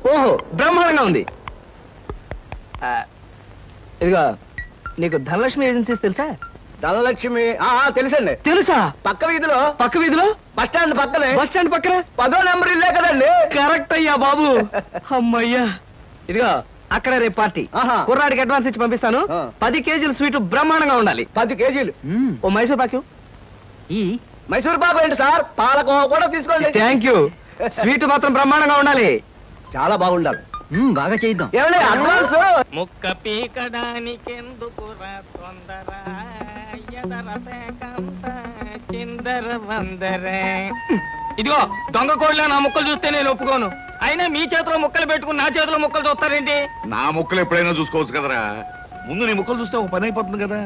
ఓహో బ్రహ్మాండంగా ఉంది. ఇదిగో నీకు ధనలక్ష్మి ఏజెన్సీస్ తెలుసా? ధనలక్ష్మి తెలుసండి. తెలుసా? పక్క వీధిలో బస్ స్టాండ్ పక్కనే. బస్ స్టాండ్ పక్కన 10వ నెంబర్ ఇల్లే కదండి. కరెక్ట్ అయ్యా బాబు. అమ్మయ్యా. ఇదిగో అక్కడ రేపు పార్టీ. కుర్రాడికి అడ్వాన్స్ ఇచ్చి పంపిస్తాను. 10 కేజీల స్వీట్ బ్రహ్మాండంగా ఉండాలి. 10 కేజీలు. ఓ మైసూర్ పాకు. ఈ మైసూర్ పాకు ఏంటి సార్? పాలకోవా కూడా తీసుకోండి. Thank you. స్వీట్ మాత్రం బ్రహ్మాండంగా ఉండాలి. చాలా బాగుండాలి. బాగా చేద్దాం. ఏమండి అడ్వాన్స్? ముక్క పీకడానికెందుకురా తొందర, చిందర వందరే. ఇదిగో దొంగ కోళ్ళ నా ముక్కలు చూస్తే నేను ఒప్పుకోను. అయినా మీ చేతిలో ముక్కలు పెట్టుకుని నా చేతిలో ముక్కలు చూస్తారేంటి? నా ముక్కలు ఎప్పుడైనా చూసుకోవచ్చు కదరా. ముందు నీ ముక్కలు చూస్తే ఒక పని అయిపోతుంది కదా.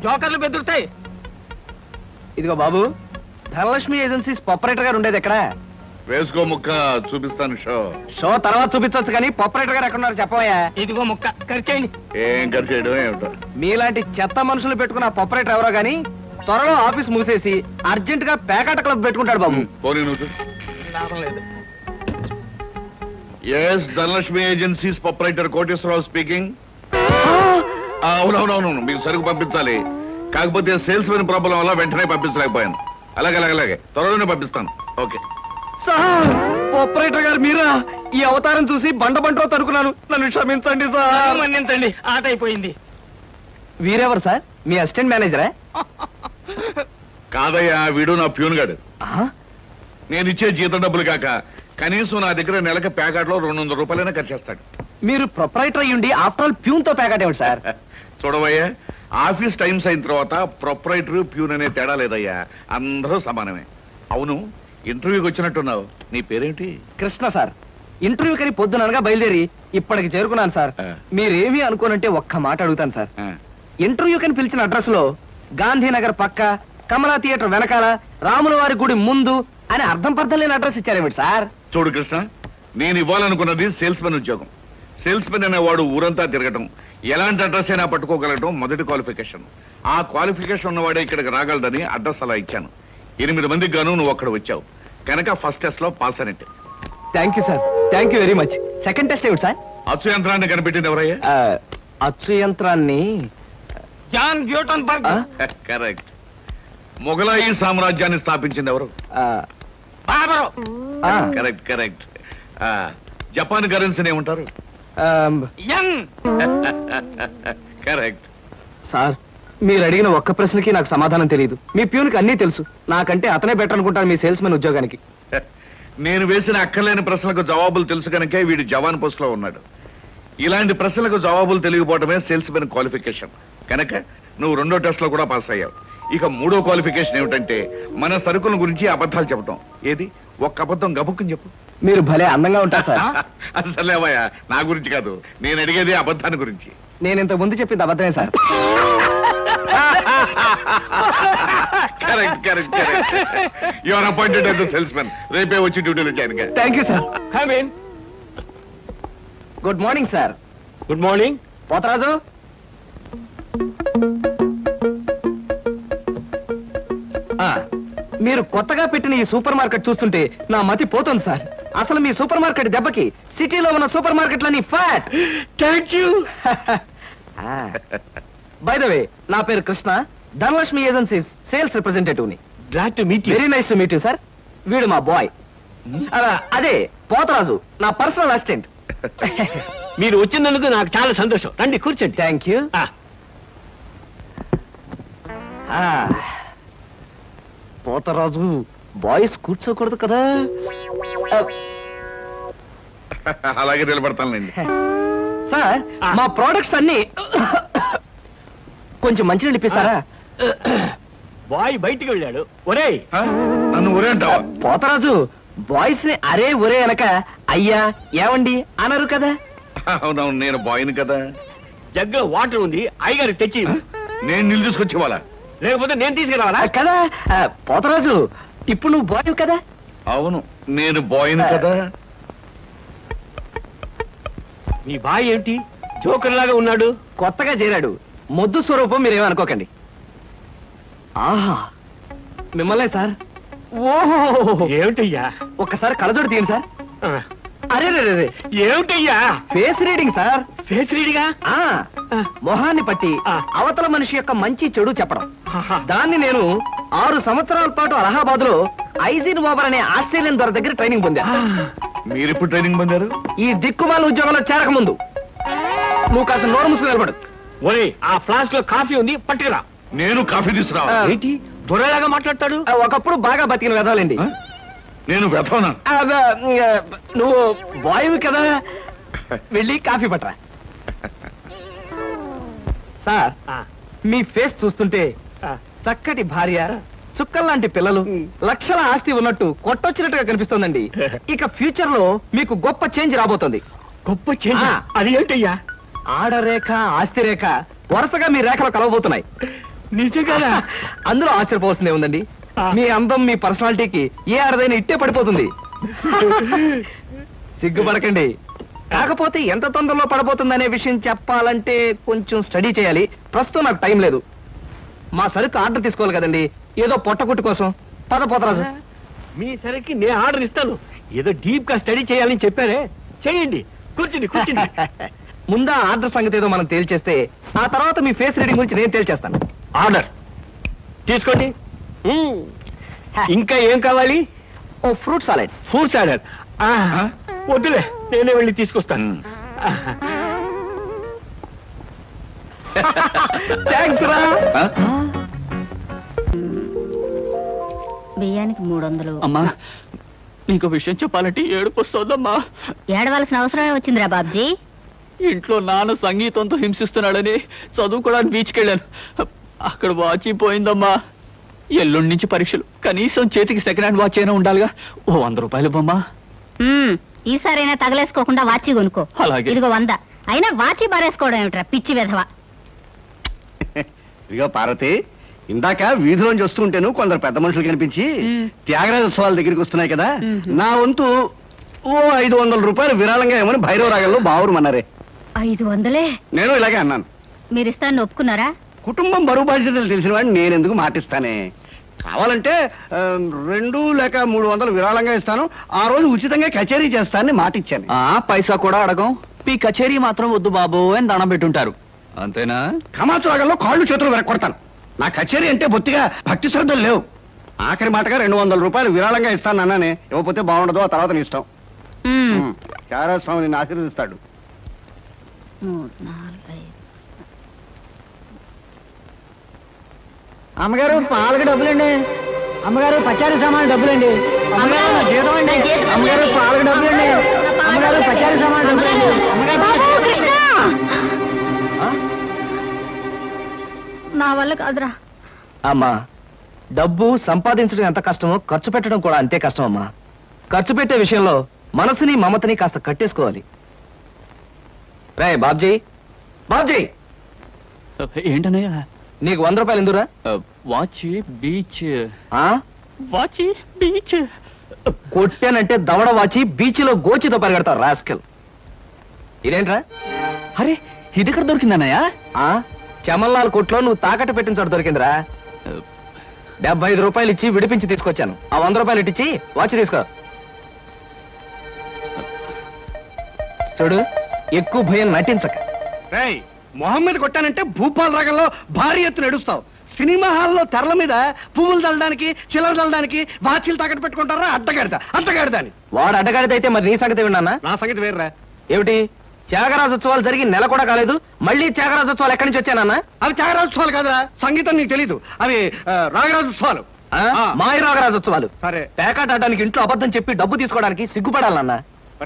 జోకర్లు బెదురుతాయి. ఇదిగో బాబు, ధనలక్ష్మి ఏజెన్సీస్ ప్రొపరేటర్ గారు ఉండేది ఎక్కడ? వేసుకో ముక్క చూపిస్తాను. షో తర్వాత చూపించవచ్చు కానీ ప్రొపరేటర్ గారు ఎక్కడున్నారు చెప్పవయ్యా. ఇదిగో ముక్క ఖర్చేయండి. ఏం ఖర్చు చేయడం ఏమిటో. మీలాంటి చెత్త మనుషులు పెట్టుకున్న ప్రొపరేటర్ ఎవరో గానీ త్వరలో ఆఫీస్ మూసేసి అర్జెంట్ గా పేకాట క్లబ్ పెట్టుకుంటాడు బాబు. పోనీ నువ్వు లాభం లేదు. Yes, Dhanalakshmi agencies proprietor Koteswara Rao speaking. అవునవునవును, మీకు సరుకు పంపించాలి. కాకపోతే సేల్స్ మెన్ ప్రాబ్లం వల్ల వెంటనే పంపించలేకపోయాను. అలాగే త్వరలోనే పంపిస్తాను. ఓకే సార్, ప్రొపరేటర్ గారు మీరా? ఈ అవతారం చూసి బండలో తరుకున్నాను. నన్ను క్షమించండి సార్. మన్నించండి, ఆట అయిపోయింది. వీరెవరు సార్? మీ అసిస్టెంట్ మేనేజరా? కాదయ్యా, వీడు నా ప్యూన్ గాడు. నేను ఇచ్చే జీతం డబ్బులు కాక కనీసం నా దగ్గర నెలకి ప్యాకెట్లో 200 రూపాయలైనా ఖర్చు చేస్తాడు. మీరు ప్రొపరేటర్ అయ్యుండి ఆఫ్టర్ ఆల్ ప్యూన్ తో ప్యాకెట్ ఏమిటి సార్? చూడవయ్యా, ఆఫీస్ టైమ్స్ అయిన తర్వాత ప్రొపరేటర్ ప్యూన్ అనే తేడా లేదయ్యా, అందరూ సమానమే. అవును, ఇంటర్వ్యూకి వచ్చినట్టున్నావు. నీ పేరేంటి? కృష్ణ సార్. ఇంటర్వ్యూ కని పొద్దుననగా బయలుదేరి ఇప్పటికి చేరుకున్నాను సార్. మీరేమీ అనుకోనంటే ఒక్క మాట అడుగుతాను సార్. ఇంటర్వ్యూ కని పిలిచిన అడ్రస్ లో గాంధీనగర్ పక్క, కమలా థియేటర్ వెనకాల, రాముల వారి గుడి ముందు అని అర్థం పర్థం లేని అడ్రస్ ఇచ్చారేమిటి సార్? చూడు కృష్ణ, నేను ఇవ్వాలనుకున్నది సేల్స్ మెన్ ఉద్యోగం. సేల్స్ మెన్ అనేవాడు ఊరంతా తిరగటం, ఎలాంటి అడ్రస్ అయినా పట్టుకోగలగటం మొదటి క్వాలిఫికేషన్. ఆ క్వాలిఫికేషన్ ఉన్నవాడే ఇక్కడికి రాగలడని అడ్రస్ అలా ఇచ్చాను. 8 మందికి గాను నువ్వు అక్కడ వచ్చావు కనుక ఫస్ట్ టెస్ట్ లో పాస్ అనేట్టు. Thank you sir, thank you very much. Second test ఏమిటి సార్? అచ్చు యంత్రాన్ని కనిపెట్టింది ఎవరయ్యా? అచ్చు యంత్రాన్ని జాన్ గ్యూటన్బర్గ్. కరెక్ట్. మొఘలాయి సామ్రాజ్యాన్ని స్థాపించింది ఎవరు? కరెక్ట్. జపాన్ కరెన్సీని ఏమంటారు? కరెక్ట్. సార్, మీరు అడిగిన ఒక్క ప్రశ్నకి నాకు సమాధానం తెలియదు. మీ ప్యూన్కి అన్నీ తెలుసు. నాకంటే అతనే బెటర్ అనుకుంటాను మీ సేల్స్ మెన్ ఉద్యోగానికి. నేను వేసిన అక్కర్లేని ప్రశ్నలకు జవాబులు తెలుసు కనుకే వీడు జవాన్ పోస్ట్ లో ఉన్నాడు. ఇలాంటి ప్రశ్నలకు జవాబులు తెలియకపోవడమే సేల్స్ మెన్ క్వాలిఫికేషన్. కనుక నువ్వు 2వ టెస్ట్ లో కూడా పాస్ అయ్యావు. ఇక 3వ క్వాలిఫికేషన్ ఏమిటంటే మన సరుకుల గురించి అబద్ధాలు చెప్పడం. ఏది? ఒక్క అబద్ధం గబుక్కుని చెప్పు. మీరు భలే అందంగా ఉంటారు సార్. అసలేవయ్యా, నా గురించి కాదు, నేను అడిగేది అబద్ధాన్ని గురించి. నేను ఇంత ముందు చెప్పింది అబద్ధమే sir. Correct. You are appointed as the salesmen. రేపే వచ్చి డ్యూటీలో జాయిన్ గా. Thank you sir. Good morning sir. Good morning. Potharaju, మీరు కొత్తగా పెట్టిన ఈ సూపర్ మార్కెట్ చూస్తుంటే నా మతి పోతుంది సార్. అసలు మీ సూపర్ మార్కెట్ దెబ్బకి సిటీలో ఉన్న సూపర్ మార్కెట్లన్నీ fat. Thank you. By the way, నా పేరు Krishna, Dhanalakshmi agencies sales representative ని. Glad to meet you. Very nice to meet you sir. వీడు మా బాయ్. అదే పోతరాజు, నా పర్సనల్ అసిస్టెంట్. మీరు వచ్చినందుకు నాకు చాలా సంతోషం. రండి కూర్చోండి. Thank you. పోతరాజు, బాయ్స్ కూర్చోకూడదు కదా? అలాగే నిలబడతానులేండి. సార్, మా ప్రోడక్ట్స్ అన్ని కొంచెం మంచినీళ్ళు ఇప్పిస్తారా? బాయ్ బయటికి వెళ్ళాడు. ఒరేయ్, నన్ను ఒరే అంటావా? పోతరాజు, బాయ్స్ ని అరే ఒరే అనక అయ్యా ఏమండి అనరు కదా? అవునవును, నేను బాయ్ని కదా. జగ్గులో వాటర్ ఉంది, అయ్యగారు తెచ్చి. నేను నీళ్ళు తీసుకొచ్చి వాళ్ళ, లేకపోతే నేను తీసుకురావాలా కదా? పోతరాజు, ఇప్పుడు నువ్వు బాయ్ కదా? అవును, నేను బాయ్ని కదా. మీ బాయ్ ఏంటి జోకర్ లాగా ఉన్నాడు? కొత్తగా చేరాడు. మొద్దు స్వరూపం మీరేమీ అనుకోకండి. ఆహా, మిమ్మల్నే సార్. ఓహో, ఏమిటయ్యా? ఒక్కసారి కళ్ళజోడు తీయండి సార్. ఆ, అరే ఏమిటయ్యా? Face reading sir. ఫేస్ రీడిగా? ఆ మొహాన్ని పట్టి ఆ. అవతల మనిషి యొక్క మంచి చెడు చెప్పడం. ఆహా. దాన్ని నేను 6 సంవత్సరాల పాటు అలహాబాద్ లో ఐజిన్ ఓవర్ అనే ఆస్ట్రేలియన్ దొర దగ్గర ట్రైనింగ్ పొందా. మీరు ఇప్పుడు ట్రైనింగ్ పొందారు? ఈ దిక్కుమాల ఉద్యోగంలో చేరక ముందు. నువ్వు కాస్త నోరు మూసుకుని నిలబడు. ఓయ్, ఆ ఫ్లాస్క్ లో కాఫీ ఉంది, పట్టుకురా. నేను కాఫీ తీసుకురావా? ఆ. ఏంటి దొరలాగా మాట్లాడతాడు? ఒకప్పుడు బాగా బతికిన వెదవాలండి. ఆ? నేను వెతవనా? నువ్వు బాయ్ కదా, వెళ్ళి కాఫీ పట్టరా. సార్, ఆ, మీ ఫేస్ చూస్తుంటే ఆ. చక్కటి భార్య, చుక్కల్లాంటి పిల్లలు, లక్షల ఆస్తి ఉన్నట్టు కొట్టొచ్చినట్టుగా కనిపిస్తోందండి. ఇక ఫ్యూచర్ లో మీకు గొప్ప చేంజ్ రాబోతుంది. గొప్ప చేంజ్. ఆ. అది ఏంటయ్యా? ఆడరేఖ, ఆస్తి రేఖ వరుసగా మీ రేఖలు కలవబోతున్నాయి. నిజంగా? అందులో ఆశ్చర్యపోవాల్సిందే ఉందండి. ఆ. మీ అందం, మీ పర్సనాలిటీకి ఏ ఆడదైనా ఇట్టే పడిపోతుంది. సిగ్గుపడకండి. కాకపోతే ఎంత తొందరలో పడబోతుందనే విషయం చెప్పాలంటే కొంచెం స్టడీ చేయాలి. ప్రస్తుతం నాకు టైం లేదు. మా సరుకు ఆర్డర్ తీసుకోవాలి కదండి, ఏదో పొట్టకుట్టు కోసం. పద పోతరాజు. మీ సరికి నేను ఆర్డర్ ఇస్తాను. ఏదో డీప్ గా స్టడీ చేయాలని చెప్పారే, చేయండి. కూర్చుని కూర్చుని. ముందా ఆర్డర్ సంగతి ఏదో మనం తేల్చేస్తే ఆ తర్వాత మీ ఫేస్ రీడింగ్ గురించి నేను తేల్చేస్తాను. ఆర్డర్ తీసుకోండి. ఇంకా ఏం కావాలి? ఓ ఫ్రూట్ సాలెడ్. Fruits order. వద్దులే, నేనే వెళ్ళి తీసుకొస్తాను. థ్యాంక్స్ రా. బియ్యానికి 300. అమ్మా, నీకు విషయం చెప్పాలంటే ఏడుపు వస్తోందమ్మా. ఏడవలసిన అవసరమే వచ్చిందిరా బాబ్జీ. ఇంట్లో నాన్న సంగీతంతో హింసిస్తున్నాడని చదువుకోవడానికి బీచ్కి వెళ్ళాను. అక్కడ వాచ్ పోయిందమ్మా. ఎల్లుండి నుంచి పరీక్షలు, కనీసం చేతికి సెకండ్ హ్యాండ్ వాచ్ అయినా ఉండాలిగా. ఓ 100 రూపాయలు బొమ్మా. ఈసారైనా తగలేసుకోకుండా వాచి కొనుక్కో. అలాగే. ఇదిగో 100. అయినా వాచి బారేసుకోవడం ఏమిట్రా పిచ్చి వెధవ. ఇదిగో పార్వతి, ఇందాక వీధిలోంచి వస్తుంటేను కొందరు పెద్ద మనుషులు కనిపించి త్యాగరాజోత్సవాల దగ్గరికి వస్తున్నాయి కదా, నా వంతు ఓ 500 రూపాయలు విరాళంగా ఏమని భైరవ రాగంలో బావురమన్నారే. 500? నేను ఇలాగే అన్నాను. మీరిస్తాను ఒప్పుకున్నారా? కుటుంబం బరువు బాధ్యతలు తెలిసిన వాడిని నేను ఎందుకు మాటిస్తానే. కావాలంటే 2 లేక 300 విరాళంగా ఇస్తాను. ఆ రోజు ఉచితంగా కచేరీ చేస్తానని మాటిచ్చాను. పైసా కూడా అడగం. మీ కచేరీ మాత్రం వద్దు బాబు అని దండం పెట్టుంటారు, అంతేనా? కమాతు రాగంలో కాళ్ళు చేతులు వెరకొడతాను. నా కచేరీ అంటే బొత్తిగా భక్తి శ్రద్ధలు లేవు. ఆఖరి మాటగా 200 రూపాయలు విరాళంగా ఇస్తాను అన్నానే. ఇవ్వకపోతే బాగుండదు, ఆ తర్వాత నీ ఇష్టం. చారాస్వామి నిన్ను ఆశీర్వదిస్తాడు. 3, 4, 5. అమ్మగారు పాలకు డబ్బులండి. అమ్మగారు పచారీ సామాన్ డబ్బులండి. అమ్మగారు నా జీతం అండి. అమ్మగారు పాలకు డబ్బులండి. అమ్మగారు పచారీ సామాన్ డబ్బులండి. బాబు, కృష్ణ! నా వల్ల కాదురా. అమ్మా, డబ్బు సంపాదించడం ఎంత కష్టమో ఖర్చు పెట్టడం కూడా అంతే కష్టం అమ్మా. ఖర్చు పెట్టే విషయంలో మనసుని మమతని కాస్త కట్టేసుకోవాలి. రే బాబ్జీ, బాబ్జీ, ఏంటన్నయ్యా? నీకు 100 రూపాయలు ఎందురా? Watch beach. ఆ? వాచ్ బీచ్ కొట్టానంటే దవడ వాచి బీచ్లో గోచితో పరిగెడతావు రాస్కెల్. ఇదేంట్రా? అరే, ఇది ఎక్కడ దొరికిందన్నయ్యా? ఆ చమల్లాల్ కొట్లో నువ్వు తాకట్టు పెట్టిన చోట దొరికిందిరా. 75 రూపాయలు ఇచ్చి విడిపించి తీసుకొచ్చాను. ఆ 100 రూపాయలు ఇచ్చి వాచ్ తీసుకో. చూడు, ఎక్కువ భయం నటించక. రేయ్, మొహం మీద కొట్టానంటే భూపాల్ రాగంలో భారీ ఎత్తున ఎడుస్తావు. సినిమా హాల్లో తెరల మీద పువ్వులు చల్లడానికి, చిల్లర చల్లడానికి వాచీలు తాకట్టు పెట్టుకుంటారా? అడ్డగాడిదా అని. వాడు అడ్డగాడిదైతే మరి నీ సంగతి విన్నానా? నా సంగతి వేర్రా. ఏమిటి, త్యాగరాజోత్సవాలు జరిగి నెల కూడా కాలేదు, మళ్ళీ త్యాగరాజోత్సవాలు ఎక్కడి నుంచి వచ్చానన్నా? అవి త్యాగరాజోత్సవాలు కాదురా, సంగీతం నీకు తెలీదు. అవి రాగరాజోత్సవాలు. మాయ రాగరాజోత్సవాలు. సరే, పేకాట ఆడడానికి ఇంట్లో అబద్ధం చెప్పి డబ్బు తీసుకోవడానికి సిగ్గుపడాలన్నా?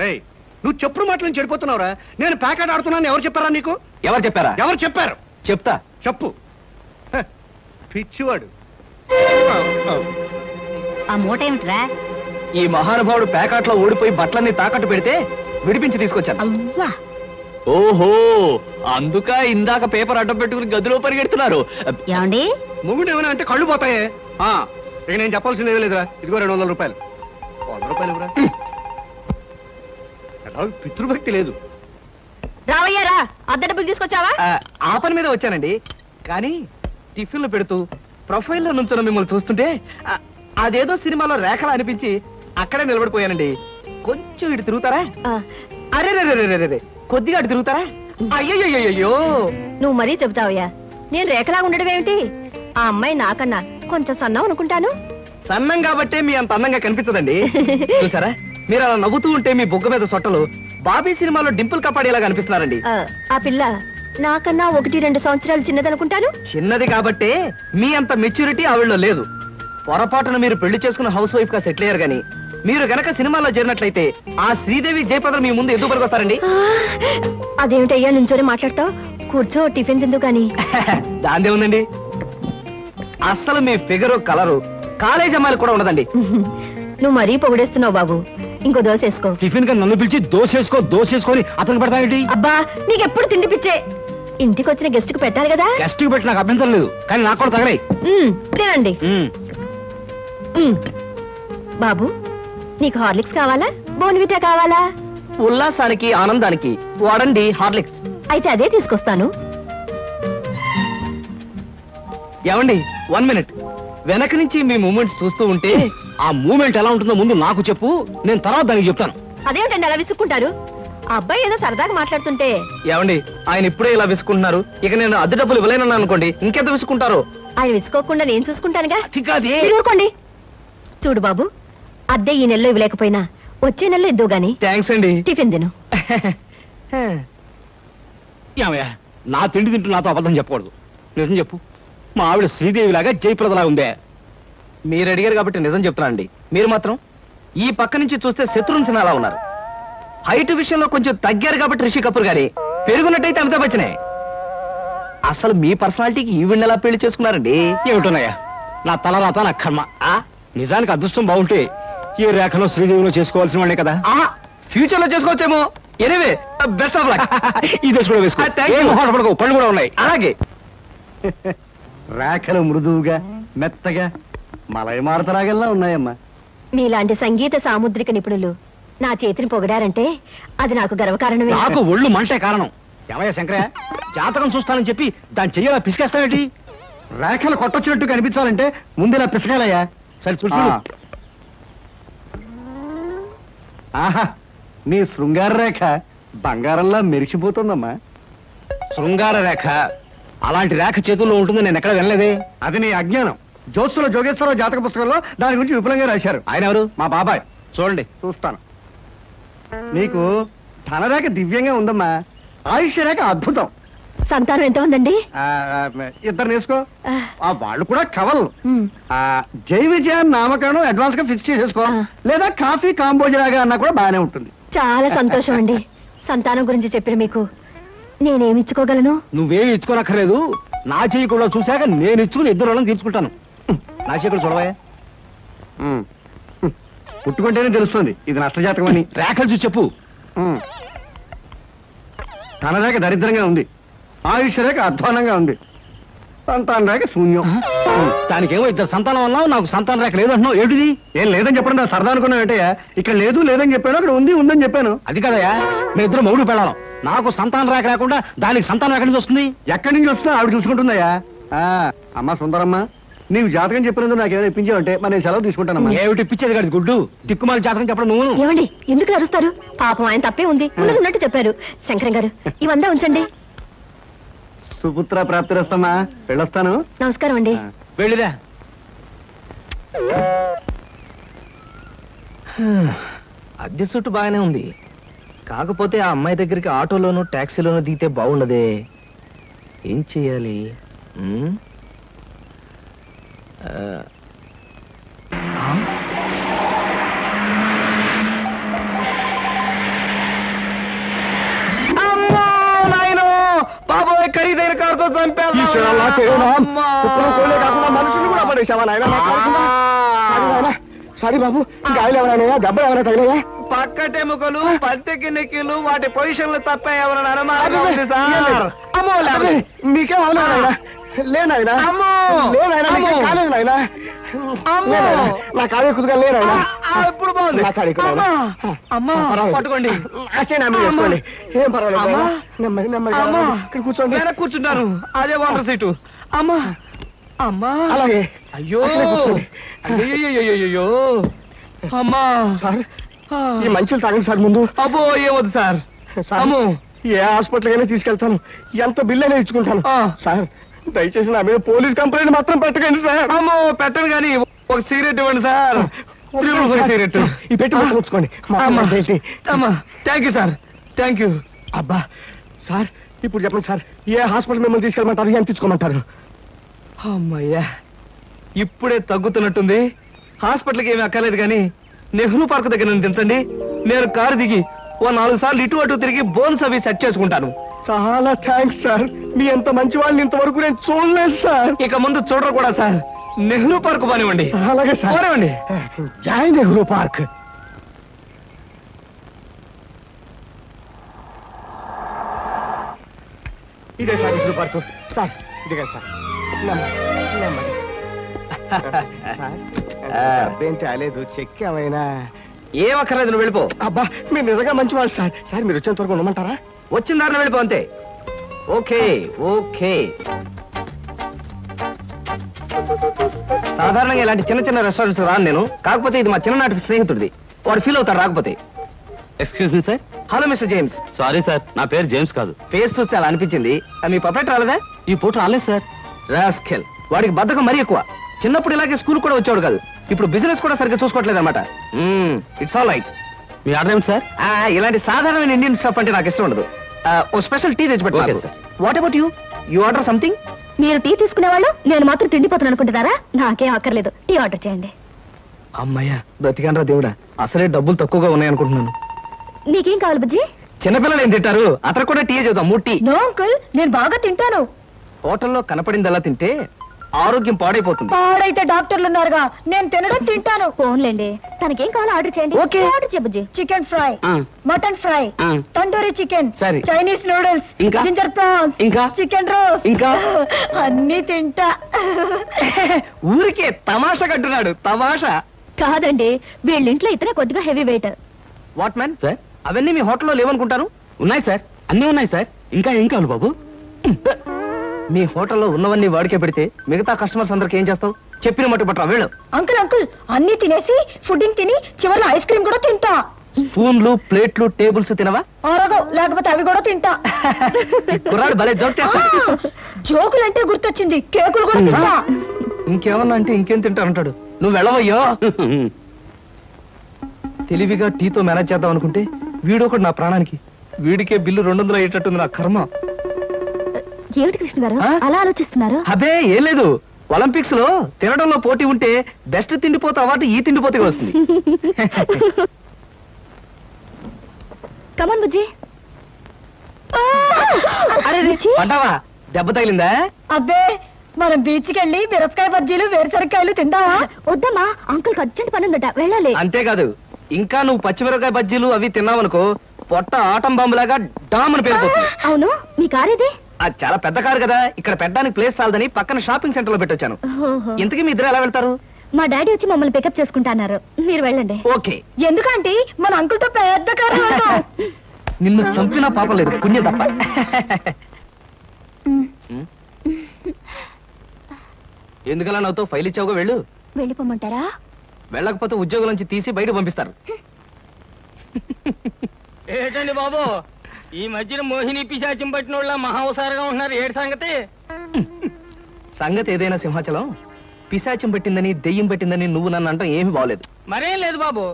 రేయ్, నువ్వు చెప్పుడు మాటలు నుంచి చెడిపోతున్నావురా. నేను ప్యాకెట్ ఆడుతున్నాను ఎవరు చెప్పారా నీకు? ఎవరు చెప్పారా? ఎవరు చెప్పారు? చెప్తా, చెప్పు. హ, పిచ్చివాడు. ఆ మూట ఏమిట్రా? ఈ మహానుభావుడు పేకాట్లో ఓడిపోయి బట్టలన్నీ తాకట్టు పెడితే విడిపించి తీసుకొచ్చాను. అవ్వా, ఓహో, అందుక ఇందాక పేపర్ అడ్డం పెట్టుకుని గదిలో పరిగెడుతున్నారు. ఏమండి? మొగుడు ఏమైనా అంటే కళ్ళు పోతాయే. ఇక నేను చెప్పాల్సింది ఏమీ లేదురా. ఇదిగో 200 రూపాయలు. 100 రూపాయలు ఇవ్వరా. పితృభక్తి లేదు. రావయ్యారా, అద్దె డబ్బులు తీసుకొచ్చావా? ఆ పని మీద వచ్చానండి. కానీ టిఫిన్లు పెడుతూ ప్రొఫైల్లో నుంచున్న మిమ్మల్ని చూస్తుంటే అదేదో సినిమాలో రేఖలా అనిపించి అక్కడే నిలబడిపోయానండి. కొంచెం ఇటు తిరుగుతారా? అరే రే కొద్దిగా అటు తిరుగుతారా? అయ్యయ్యో నువ్వు మరీ చెబుతావయ్యా. నేను రేఖలా ఉండడం ఏమిటి? ఆ అమ్మాయి నాకన్నా కొంచెం సన్నం అనుకుంటాను. సన్నం కాబట్టే మీ అంత అందంగా కనిపించదండి. చూసారా, మీరు అలా నవ్వుతూ ఉంటే మీ బొగ్గ మీద సొట్టలు బాబీ సినిమాలో డింపుల్ కపాడేలాగా అనిపిస్తున్నారండి. ఆ పిల్ల నాకన్నా 1-2 సంవత్సరాలు చిన్నదనుకుంటాను. చిన్నది కాబట్టే మీ అంత మెచ్యూరిటీ ఆవిడలో లేదు. పొరపాటున మీరు పెళ్లి చేసుకున్న హౌస్ వైఫ్ గా సెటిల్ అయ్యారు గాని మీరు గనక సినిమాలో చేరినట్లయితే ఆ శ్రీదేవి జయప్రద మీ ముందు ఎందుకు పనికొస్తారండి? అదేమిటయ్యా నుంచోని మాట్లాడతావు? కూర్చో, టిఫిన్ తిందు గాని. దాందే ఉందండి. అస్సలు మీ ఫిగరు కలరు కాలేజ్ అమ్మాయిలు కూడా ఉండదండి. నువ్వు మరీ పొగిడేస్తున్నావు బాబు. ఇంకో దోశ వేసుకో. టిఫిన్ గా నన్ను పిలిచి దోసేసుకొని అతను పెడతావేంటి? అబ్బా, నీకెప్పుడు తిండి పిచ్చే. ఇంటికి వచ్చిన గెస్ట్ కు పెట్టాలి కదా. గెస్ట్ కి పెట్టి నాకు అభ్యంతరం లేదు, కానీ నాకు కూడా తగలే. తినండి. బాబు, నీకు హార్లిక్స్ కావాలా, బోన్విటా కావాలా? ఉల్లాసానికి ఆనందానికి వాడండి హార్లిక్స్. అయితే అదే తీసుకొస్తాను. ఏమండి, 1 మినిట్. వెనక నుంచి మీ మూమెంట్స్ చూస్తూ ఉంటే ఆ మూమెంట్ ఎలా ఉంటుందో ముందు నాకు చెప్పు, నేను తర్వాత దానికి చెప్తాను. అదేమిటండి అలా విసుక్కుంటారు? ఆ అబ్బాయి ఏదో సరదాగా మాట్లాడుతుంటే. ఏమండి, ఆయన ఇప్పుడే ఇలా విసుకుంటున్నారు. ఇక నేను అద్దె డబ్బులు ఇవ్వలేనన్నా అనుకోండి, ఇంకెంత విసుకుంటారు? ఆయన విసుకోకుండా నేను చూసుకుంటానుగా. అదే మీరు ఊరుకోండి. చూడు బాబు, అద్దె ఈ నెలలో ఇవ్వలేకపోయినా వచ్చే నెలలో ఇద్దు గాని. థ్యాంక్స్ అండి. టిఫిన్ తిను. ఏమయ్యా, నా తిండి తింటూ నాతో అబద్ధం చెప్పకూడదు. నిజం చెప్పు, మా ఆవిడ శ్రీదేవి లాగా జయప్రదలా ఉందే? మీరు అడిగారు కాబట్టి నిజం చెప్తున్నానండి. మీరు మాత్రం ఈ పక్క నుంచి చూస్తే శత్రుఘ్న సిన్హా ఉన్నారు. హైట్ విషయంలో కొంచెం తగ్గారు కాబట్టి రిషి కపూర్ గారి, పెరుగున్నట్టయితే అమితాబ్ బచ్చనే. అసలు మీ పర్సనాలిటీకి ఈవిడ్ని ఎలా పెళ్లి చేసుకున్నారండి? ఏమిటోనయ్యా, నా తలరాత నా కర్మ. నిజానికి అదృష్టం బాగుంటే ఈ రేఖలో శ్రీదేవిలో చేసుకోవాల్సిన వాడే కదా. ఫ్యూచర్ లో చేసుకోవచ్చేమో. Anyway, best of luck. ఈ దశ కూడా వేసుకో. ఏం మొహమాట పళ్ళు కూడా ఉన్నాయి. అలాగే. రేఖలు మృదువుగా మెత్తగా మలయమారుతరాగల్లా ఉన్నాయమ్మా. మీలాంటి సంగీత సాముద్రిక నిపుణులు నా చేతిని పొగిడారంటే అది నాకు గర్వకారణమే. నాకు ఒళ్ళు మంటే కారణం. ఏమయ్యా శంకరయ్య, జాతకం చూస్తానని చెప్పి దాన్ని చెయ్యాలా పిసికేస్తావేంటి? రేఖలు కొట్టొచ్చినట్టు కనిపించాలంటే ముందులా పిసకాలయ్యా. సరే చూడు. ఆహా, నీ శృంగార రేఖ బంగారంలా మెరిసిపోతుందమ్మా. శృంగార రేఖ అలాంటి రేఖ చేతుల్లో ఉంటుందని నేను ఎక్కడ వినలేదే. అది నీ అజ్ఞానం. జోత్సుల జోగేశ్వరరావు జాతక పుస్తకంలో దాని గురించి విపులంగా రాశారు. ఆయన ఎవరు? మా బాబాయ్. చూడండి. చూస్తాను. నీకు ధనరేఖ దివ్యంగా ఉందమ్మా. ఆయుష్య రేఖ అద్భుతం. సంతానం ఎంత ఉందండి? 2 నేసుకో. వాళ్ళు కూడా కవల్. ఉమ్. జై విజయాన్ని నామకరణం అడ్వాన్స్ గా ఫిక్స్ చేసేసుకో. లేదా కాఫీ కాంబోజలాగా అన్నా కూడా బాగానే ఉంటుంది. చాలా సంతోషం అండి. సంతానం గురించి చెప్పిన మీకు నేనేమి ఇచ్చుకోగలను? నువ్వేమి ఇచ్చుకోనక్కర్లేదు. నా చెయ్యి కూడా చూశాక నేను ఇచ్చుకుని 2 రోజులను తీర్చుకుంటాను. నా చెయ్యి కూడా చూడవా. పుట్టుకుంటేనే తెలుస్తుంది ఇది నష్టజాతకం అని. రేఖలు చూసి చెప్పు. ధనరేఖ దరిద్రంగా ఉంది. ఆయుష్ రేఖ అధ్వానంగా ఉంది. సంతాన రేఖ శూన్యం. దానికేమో 2 సంతానం అన్నావు, నాకు సంతాన రేఖ లేదంటున్నావు. ఏమిటిది? ఏం లేదని చెప్పడం నా సరదా అనుకున్నావు ఏంటయ్యా? ఇక్కడ లేదు లేదని చెప్పాను, అక్కడ ఉంది ఉందని చెప్పాను. అది కదయా, మేము 2 మొగుడు పెళ్ళాం. నాకు సంతాన రేఖ లేకుండా దానికి సంతానం ఎక్కడి నుంచి వస్తుంది? ఎక్కడి నుంచి వస్తుందో ఆవిడ చూసుకుంటుందయ్యా. అమ్మా సుందరమ్మ, నీవు జాతకం చెప్పినందుకు నాకు ఏదైనా ఇప్పించావంటే మరి నేను సెలవు తీసుకుంటానమ్మా. ఏమిటి ఇప్పించేది కాదు గుడ్డు, తిక్కుమాలి జాతకం చెప్పడం నువ్వు. ఏమండి, ఎందుకు అరుస్తారు? పాపం ఆయన తప్పే ఉంది, ఉన్నట్టు చెప్పారు. శంకరం గారు, ఇవంతా ఉంచండి. సుపుత్ర ప్రాప్తిరస్తమ్మా, వెళ్ళొస్తాను. నమస్కారం అండి. వెళ్ళిరా. అద్దె సుట్టు బాగానే ఉంది. కాకపోతే ఆ అమ్మాయి దగ్గరికి ఆటోలోనూ టాక్సీలోనూ దిగితే బాగుండదే. ఏం చెయ్యాలి? బాబోయ్, ఖరీదైన కారుతో చంపాను. మనుషులు కూడా పడేసావా నాయన? సారీ బాబు, గాయలు ఎవరైనా దెబ్బలు ఎవరైనా తగిలాయా? పక్కటెముకలు, పత్తెకి నెక్కిలు, వాటి పొజిషన్లు తప్ప ఎవరైనా అనుమానం ఉంది సార్. అమ్మో, మీకేం అవలేదా? లేనాయనా, లేనాయనా, కాలేదు నాయనా. నా కాడే కుదుగా లేనాయనా. ఇప్పుడు బాగుంది. నా కాడే అమ్మా, పట్టుకోండి. చేసుకోండి, ఏం పర్వాలేదు. నెమ్మది నెమ్మది ఇక్కడ కూర్చోండి. నేను కూర్చుంటాను. అదే వాటర్ సీటు. అమ్మా అమ్మా అలాగే అయ్యో అక్కడే కూర్చోండి. అయ్యో అమ్మా సార్ ఈ మంచులు తాగండి సార్ ముందు. అబ్బో ఏమొద్దు సార్. సార్, అమ్మో ఏ హాస్పిటల్కైనా తీసుకెళ్తాను, ఎంత బిల్ అయినా ఇచ్చుకుంటాను. ఆ. సార్ దయచేసి నా మీద పోలీస్ కంప్లైంట్ మాత్రం పెట్టకండి సార్. అమ్మో పెట్టను కానీ ఒక సిగరెట్ ఇవ్వండి సార్. 3 రూపాయల సిగరెట్ ఈ పెట్టి మొత్తం ఉంచుకోండి. అమ్మా thank you sir, thank you. అబ్బా సార్ ఇప్పుడు చెప్పండి సార్, ఏ హాస్పిటల్ మిమ్మల్ని తీసుకెళ్ళమంటారు, ఎంత తీసుకోమంటారు? అమ్మయ్యా ఇప్పుడే తగ్గుతున్నట్టుంది. హాస్పిటల్కి ఏమీ అక్కర్లేదు కానీ నెహ్రూ పార్క్ దగ్గర నన్ను దించండి. నేను కారు దిగి ఓ 4 సార్లు ఇటు అటు తిరిగి బోన్స్ అవి సెట్ చేసుకుంటాను. చాలా థ్యాంక్స్ సార్, మీ ఎంత మంచి వాళ్ళని ఇంతవరకు నేను చూడలేదు సార్. ఇక ముందు చూడరు కూడా సార్. నెహ్రూ పార్క్ పోనివ్వండి. అలాగే సార్, పోనివ్వండి. జై నెహ్రూ పార్క్. ఇదే సార్ నెహ్రూ పార్క్. సార్ ఇదిగా సార్, నెమ్మది. సార్ అబ్బేం తేలేదు, చెక్ ఏమైనా? ఏం అక్కర్లేదు, నువ్వు వెళ్ళిపో. అబ్బా మీరు నిజంగా మంచివాళ్ళు సార్. సార్ మీరు వచ్చేంత వరకు ఉండమంటారా? వచ్చిన దారిలో వెళ్ళిపో అంతే. Okay okay. సాధారణంగా ఇలాంటి చిన్న చిన్న రెస్టారెంట్స్ రాను నేను. కాకపోతే ఇది మా చిన్ననాటి స్నేహితుడిది, వాడు ఫీల్ అవుతారు రాకపోతే. Excuse me sir. Hello mister James. Sorry sir, నా పేరు జేమ్స్ కాదు. ఫేస్ చూస్తే అలా అనిపించింది. మీ పర్ఫెక్ట్ రాలేదా? ఈ పూట రాలేదు సార్. రాస్కెల్, వాడికి బద్ధకం మరీ ఎక్కువ. చిన్నప్పుడు ఇలాగే స్కూల్ కూడా వచ్చాడు కాదు, ఇప్పుడు బిజినెస్ కూడా సరిగ్గా చూసుకోవట్లేదు అనమాట. It's all right. Me order ఏమిటి సార్? ఇలాంటి సాధారణమైన ఇండియన్ స్టఫ్ అంటే నాకు ఇష్టం ఉండదు. ఓ స్పెషల్ టీ తెచ్చి Okay, పెట్టాలి. sir. What about you? You order something? మీరు టీ తీసుకునేవాళ్ళు, నేను మాత్రం తిండిపోతాను అనుకుంటున్నారా? నాకేం అక్కర్లేదు, టీ ఆర్డర్ చేయండి. అమ్మయ్యా బ్రతికానరా దేవుడా, అసలే డబ్బులు తక్కువగా ఉన్నాయనుకుంటున్నాను. నీకేం కావాలి బుజ్జి? చిన్నపిల్లలు ఏం తింటారు, అతను కూడా టీ చేద్దాం. 3 టీ. నో అంకుల్, నేను బాగా తింటాను. హోటల్లో కనపడిందల్లా తింటే ఆరోగ్యం పాడైపోతుంది. పాడైతే డాక్టర్లు ఉన్నారుగా, నేను తినడం తింటాను. ఫోన్లేండి, తనకేం కావాలో ఆర్డర్ చేయండి. ఓకే. ఆర్డర్ చేయ బుజ్జి. చికెన్ ఫ్రై, ఆ. మటన్ ఫ్రై, ఆ. తండూరి చికెన్, సరే. చైనీస్ నూడిల్స్, ఇంకా? జింజర్ ప్రాన్స్, ఇంకా? చికెన్ రోస్, ఇంకా? అన్ని తింటా. ఊరికే తమాషా కట్టున్నాడు, తమాషా. కాదండి, వీళ్ళింట్లో ఇతనే కొద్దిగా heavy weight. What man sir అవన్నీ మీ హోటల్లో లేవనుకుంటాను. ఉన్నాయి సార్, అన్నీ ఉన్నాయి సార్. ఇంకా ఏం కావాలి బాబు? మీ హోటల్లో ఉన్నవన్నీ వాడికే పెడితే మిగతా కస్టమర్స్ అందరికి ఏం చేస్తావు? చెప్పిన మట్టు పట్టరా వెళ్ళు. అంకుల్ అంకుల్, అన్ని తినేసి ఫుడ్డింగ్ తిని చివరిలో ఐస్ క్రీమ్ కూడా తింటా. స్పూన్లు ప్లేట్లు టేబుల్స్ తినవా? ఆరోగం, లేకపోతే అవి కూడా తింటా. కుర్రాడు భలే జోక్ చేస్తాడు. జోకులంటే గుర్తొచ్చింది, కేకులు కూడా తింటా. ఇంకేమన్నా అంటే ఇంకేం తింటానంటాడు. నువ్వు వెళ్ళవయ్యో. తెలివిగా టీతో మేనేజ్ చేద్దాం అనుకుంటే వీడొకడు నా ప్రాణానికి. వీడికే బిల్లు 200 అయ్యేటట్టుంది నా కర్మ. ఏమిటి కృష్ణ గారు ఆ? అలా ఆలోచిస్తున్నారు? అబే ఏం లేదు, ఒలింపిక్స్ లో తినడంలో పోటీ ఉంటే బెస్ట్ తిండిపోతే అవార్డు ఈ తిండిపోతే వస్తుంది. కమన్ బుజ్జి. అరే పడ్డావా? దెబ్బ తగిలిందా? అబ్బే, మనం బీచ్ కి వెళ్ళి మిరపకాయ బజ్జీలు వేరుసరికాయలు తిందామా? వద్దమ్మా, అంకుల్ అర్జెంట్ పని ఉందట, వెళ్ళాలి. అంతేకాదు, ఇంకా నువ్వు పచ్చిమిరపకాయ బజ్జీలు అవి తిన్నావనుకో పొట్ట ఆటం బాంబులాగా డామ్ అని పేరుపోతుంది. అవును, మీ కార్ ఇది? అది చాలా పెద్ద కారు కదా, ఇక్కడ పెట్టడానికి ప్లేస్ చాలదని పక్కన షాపింగ్ సెంటర్ లో పెట్టొచ్చాను. ఇంతకీ మీ ఇద్దరు ఎలా వెళ్తారు? మా డాడీ వచ్చి మమ్మల్ని పికప్ చేసుకుంటాన్నారు, మీరు వెళ్ళండి. ఓకే. ఎందుకంటే మన అంకుల్ తో పెద్ద కారు. నిన్ను చంపినా పాపం లేదు, పుణ్యం తప్ప. ఎందుకలా నవ్వుతో ఫైల్ ఇచ్చావుగా, వెళ్ళు. వెళ్ళిపోమంటారా? వెళ్ళకపోతే ఉద్యోగం నుంచి తీసి బయట పంపిస్తారు. ఏంటండి బాబు, ఈ మధ్యన మోహిని పిశాచం పట్టిన వాళ్ళ మహావసారగా ఉంటున్నారు, ఏడు సంగతి? సంగతి ఏదైనా సింహాచలం, పిశాచం పెట్టిందని దెయ్యం పెట్టిందని నువ్వు నన్ను అంటాం ఏమి బాగలేదు. మరేం లేదు బాబు,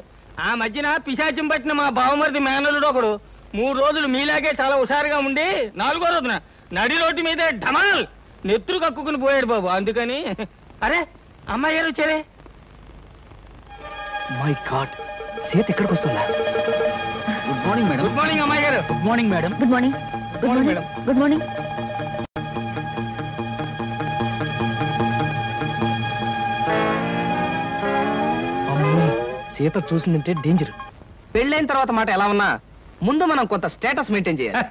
ఆ మధ్యన పిశాచం పట్టిన మా బావమరిది మేనలుడు ఒకడు 3 రోజులు మీలాగే చాలా హుషారుగా ఉండి 4వ రోజున నడి రోడ్డు మీదే ఢమాల్ నెత్తురు కక్కుకుని పోయాడు బాబు. అందుకని అరే అమ్మాయి గారు వచ్చారే. మై గాడ్, సీత ఇక్కడికి వస్తుందా? Good morning madam. Good morning అమ్మాయి గారు. Good morning madam. Good morning. Good morning madam. Good morning. అమ్మో, సీత చూసిందంటే డేంజర్. పెళ్ళైన తర్వాత మాట ఎలా ఉన్నా ముందు మనం కొంత స్టేటస్ మెయింటైన్ చేయాలి.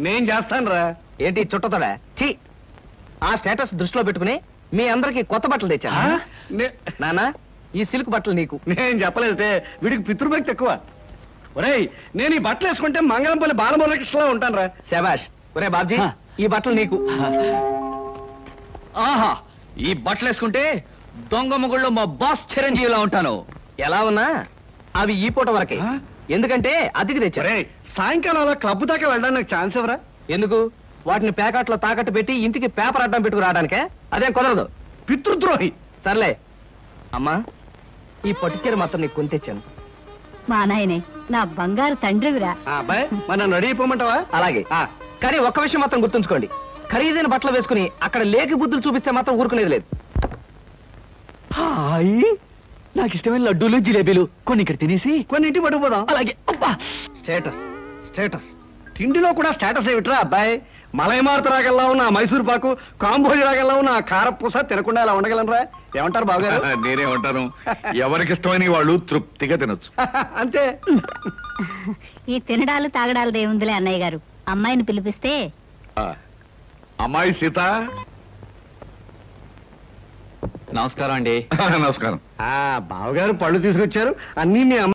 నేను చేస్తాను రా. ఏంటి చుట్టతోడా? ఛీ, ఆ స్టేటస్ దృష్టిలో పెట్టుకుని మీ అందరికి కొత్త బట్టలు తెచ్చా. నానా, ఈ సిల్క్ బట్టలు నీకు. నేను చెప్పలేదే, వీడికి పితృభక్తి ఎక్కువ. ఒరేయ్, నేను ఈ బట్టలు వేసుకుంటే మంగళంపల్లి బాలమురకృష్ణలా ఉంటాను రా. శబాష్. ఒరే బాబ్జీ, ఈ బట్టలు నీకు. ఆహా ఈ బట్టలు వేసుకుంటే దొంగ మొగుళ్ళు మా బాస్ చిరంజీవిలా ఉంటాను. ఎలా ఉన్నా అవి ఈ పూట వరకే. ఆ? ఎందుకంటే అతికి తెచ్చారు. ఒరేయ్, సాయంకాలం అలా క్లబ్ దాకా వెళ్ళడానికి నాకు ఛాన్స్ ఎవరా? ఎందుకు? వాటిని ప్యాకెట్లో తాకట్టు పెట్టి ఇంటికి పేపర్ అడ్డం పెట్టుకు రావడానికే? అదేం కుదరదు. పితృద్రోహి. సర్లే అమ్మా, ఈ పట్టుచీర మాత్రం నీకు కొని తెచ్చాను. మా నాయనే నా బంగారు తండ్రివిరా. అబ్బాయి మరి నన్ను రెడీ అయిపోమంటావా? అలాగే. కానీ ఒక్క విషయం మాత్రం గుర్తుంచుకోండి, ఖరీదైన బట్టలు వేసుకుని అక్కడ లేకి బుద్ధులు చూపిస్తే మాత్రం ఊరుకునేది లేదు. హాయ్ నాకు ఇష్టమైన లడ్డూలు జిలేబీలు కొన్ని ఇక్కడ తినేసి కొన్ని ఇంటి పట్టుకుపోదాం. అలాగే. అబ్బా స్టేటస్ స్టేటస్. తిండిలో కూడా స్టేటస్ ఏమిట్రా అబ్బాయి? మలైమారుత రాగల్లా ఉన్న మైసూర్ పాకు, కాంబోజి రాగల్లా ఉన్న కారపూస తినకుండా ఇలా ఉండగలనరా? ఏమంటారు బావగారు? నేనేమంటాను, ఎవరికి ఇష్టమైన వాళ్ళు తృప్తిగా తినొచ్చు. అంతే. ఈ తినడాలు తాగడాలు దేవుందిలే అన్నయ్య గారు. అమ్మాయిని పిలిపిస్తే ఆ, అమ్మాయి సీత. నమస్కారం అండి. నమస్కారం. బావగారు పళ్ళు తీసుకొచ్చారు, అన్ని మీ